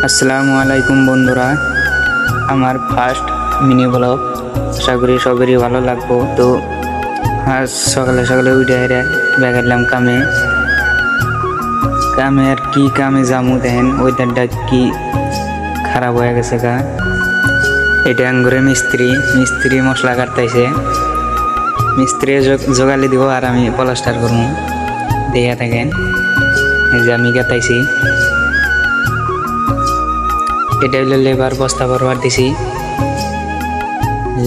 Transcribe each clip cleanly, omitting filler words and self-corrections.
আসসালামু আলাইকুম বন্ধুরা, আমার ফার্স্ট মিনি ব্লগ। আশা করি সবারই ভালো লাগবো। তো আজ সকালে সকালে উঠে হেরে বেগাইলাম কামে আর কি কামে যামু দেখেন ওয়েদারটা কি খারাপ হয়ে গেছে গা। এটা আঙ্গুরে মিস্ত্রি মশলা কাটতেছে। মিস্ত্রি জোগালি দিব আর আমি প্লাস্টার করবো। দেখা থাকেন, এই যে আমি কাটাইছি। এটা হইলে লেবার বস্তা ভরবার দিছি।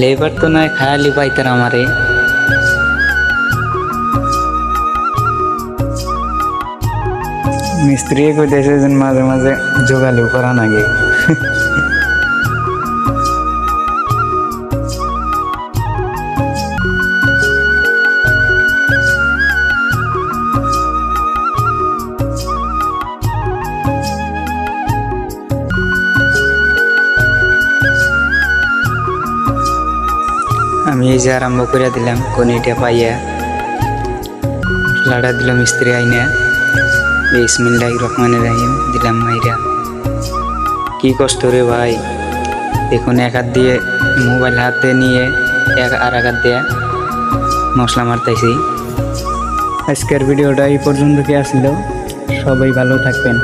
লেবার তো নয়, খায়ালি পাইতার আমারে। মিস্ত্রি কইতেছে যে মাঝে মাঝে জোগালিও করা নাগে। আমি এই যে আরম্ভ করে দিলাম কনিটা পাইয়া লাড়া দিলাম মিস্ত্রি আইনা। বিসমিল্লাহির রহমানির রহিম দিলাম মাইরা। কি কষ্ট রে ভাই, দেখুন এক হাত দিয়ে মোবাইল হাতে নিয়ে আর এক হাত দিয়ে মশলা মারতেছি। আজকের ভিডিওটা এই পর্যন্ত কি আসলো। সবাই ভালো থাকবেন।